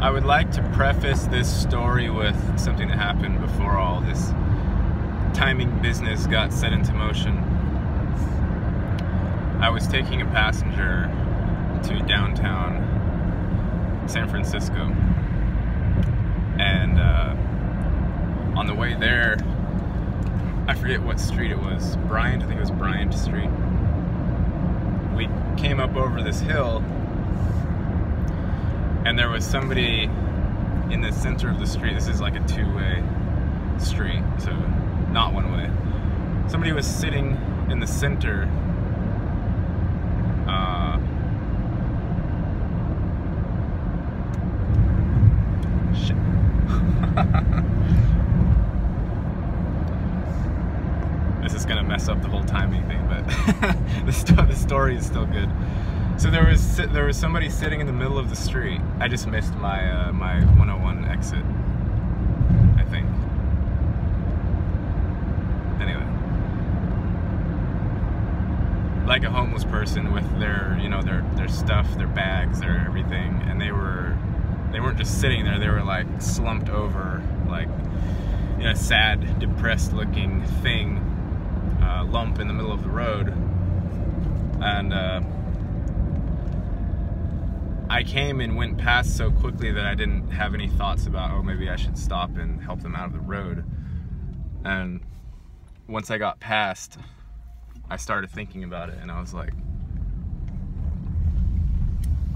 I would like to preface this story with something that happened before all this timing business got set into motion. I was taking a passenger to downtown San Francisco, and on the way there, I forget what street it was. Bryant, I think it was Bryant Street. We came up over this hill, and there was somebody in the center of the street. This is like a two-way street, so not one way. Somebody was sitting in the center. Shit. This is gonna mess up the whole timing thing, but the story is still good. So there was somebody sitting in the middle of the street. I just missed my my 101 exit, I think. Anyway, like a homeless person with their, you know, their stuff, their bags, their everything, and they weren't just sitting there. They were like slumped over, like in a sad, depressed-looking thing, lump in the middle of the road, and I came and went past so quickly that I didn't have any thoughts about, oh, maybe I should stop and help them out of the road. And once I got past, I started thinking about it, and I was like,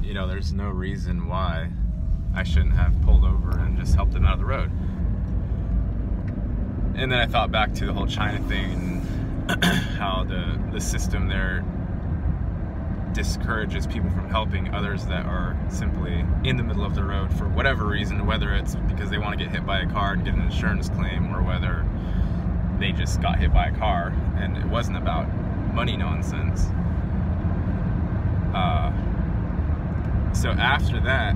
you know, there's no reason why I shouldn't have pulled over and just helped them out of the road. And then I thought back to the whole China thing and how the system there discourages people from helping others that are simply in the middle of the road for whatever reason, whether it's because they want to get hit by a car and get an insurance claim, or whether they just got hit by a car and it wasn't about money nonsense. So after that,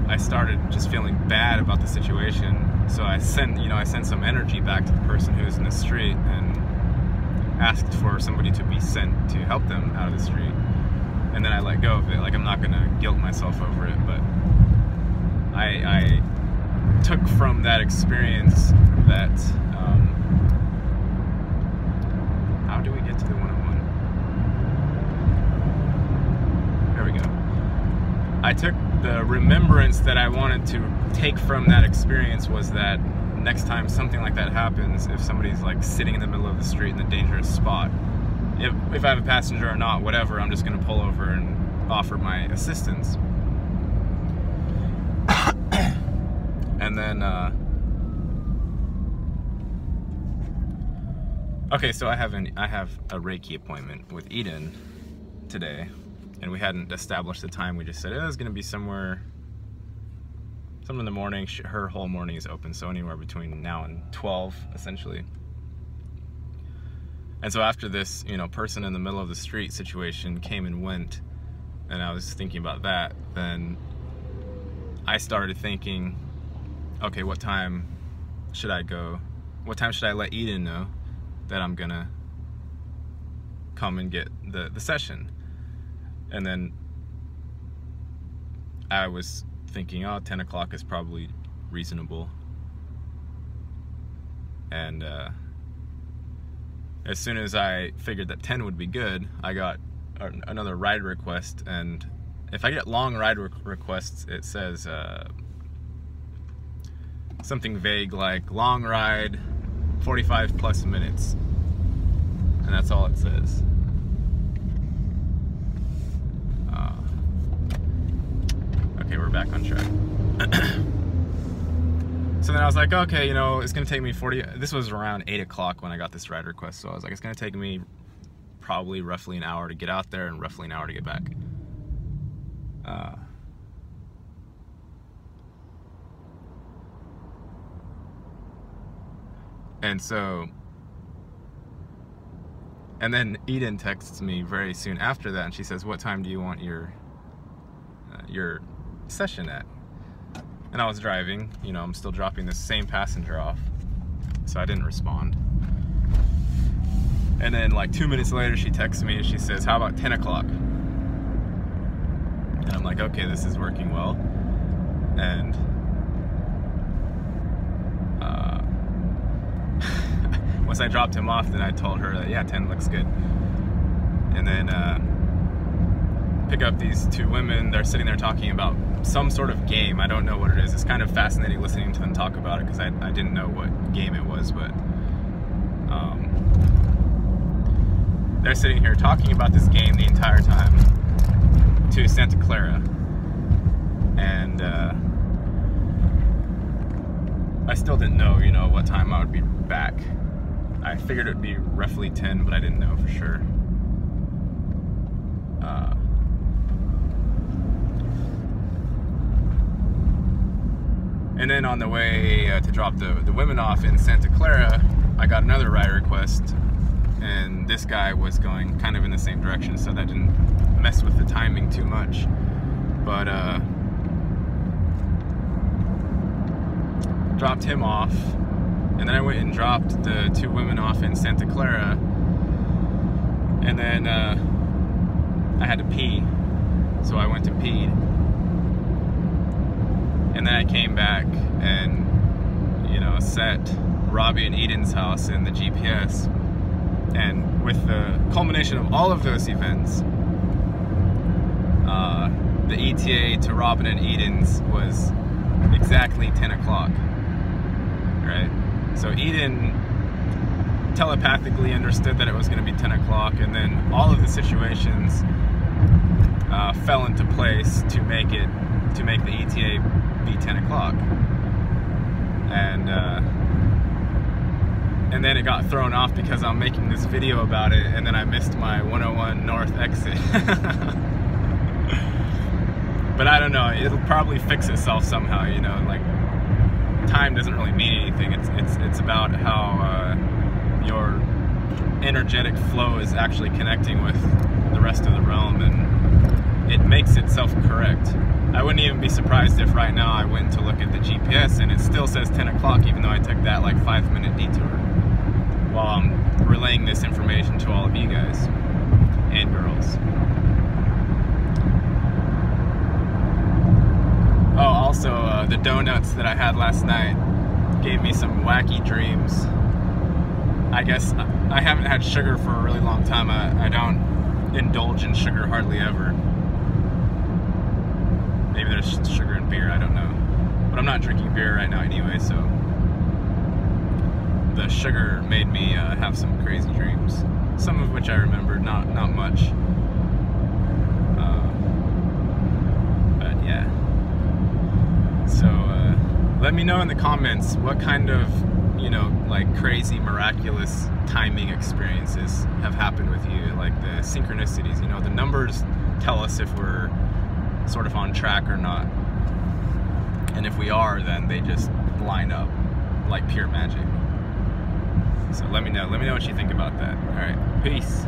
I started just feeling bad about the situation. So I sent some energy back to the person who was in the street and asked for somebody to be sent to help them out of the street. And then I let go of it. Like, I'm not gonna guilt myself over it, but I took from that experience that, how do we get to the 101? There we go. I took the remembrance that I wanted to take from that experience was that next time something like that happens, if somebody's like sitting in the middle of the street in a dangerous spot, if I have a passenger or not, whatever, I'm just gonna pull over and offer my assistance. And then, okay, so I have a Reiki appointment with Eden today, and we hadn't established the time. We just said it was gonna be somewhere in the morning. Her whole morning is open, so anywhere between now and 12, essentially. And so after this, you know, person in the middle of the street situation came and went, and I was thinking about that, then I started thinking, okay, what time should I go? What time should I let Eden know that I'm gonna come and get the session? And then I was thinking, oh, 10 o'clock is probably reasonable. And as soon as I figured that 10 would be good, I got another ride request. And if I get long ride requests, it says something vague like long ride, 45 plus minutes. And that's all it says. Okay, we're back on track. So then I was like, okay, you know, it's gonna take me 40, this was around 8 o'clock when I got this ride request, so I was like, it's gonna take me probably roughly an hour to get out there and roughly an hour to get back. And then Eden texts me very soon after that, and she says, what time do you want your session at? And I was driving, you know, I'm still dropping this same passenger off, so I didn't respond. And then like 2 minutes later, she texts me and she says, how about 10 o'clock? And I'm like, okay, this is working well. And once I dropped him off, then I told her that, yeah, 10 looks good. And then pick up these two women. They're sitting there talking about some sort of game. I don't know what it is. It's kind of fascinating listening to them talk about it, because I didn't know what game it was, but they're sitting here talking about this game the entire time to Santa Clara. And I still didn't know, you know, what time I would be back. I figured it would be roughly 10, but I didn't know for sure. And then on the way to drop the women off in Santa Clara, I got another ride request, and this guy was going kind of in the same direction, so that didn't mess with the timing too much. But dropped him off, and then I went and dropped the two women off in Santa Clara, and then I had to pee, so I went to pee. And then I came back and, you know, set Robbie and Eden's house in the GPS. And with the culmination of all of those events, the ETA to Robin and Eden's was exactly 10 o'clock, right? So Eden telepathically understood that it was going to be 10 o'clock, and then all of the situations fell into place to make the ETA be 10 o'clock. And then it got thrown off because I'm making this video about it, and then I missed my 101 North exit. But I don't know, it'll probably fix itself somehow, you know, like, time doesn't really mean anything. It's about how your energetic flow is actually connecting with the rest of the realm, and it makes itself correct. I wouldn't even be surprised if right now I went to look at the GPS and it still says 10 o'clock, even though I took that like 5-minute detour while I'm relaying this information to all of you guys and girls. Oh, also, the donuts that I had last night gave me some wacky dreams. I guess I haven't had sugar for a really long time. I don't indulge in sugar hardly ever. Maybe there's sugar in beer, I don't know. But I'm not drinking beer right now anyway, so the sugar made me have some crazy dreams. Some of which I remembered, not much. But yeah. So let me know in the comments what kind of, you know, like crazy, miraculous timing experiences have happened with you, like the synchronicities. You know, the numbers tell us if we're sort of on track or not, and if we are, then they just line up like pure magic. So let me know what you think about that. All right, peace.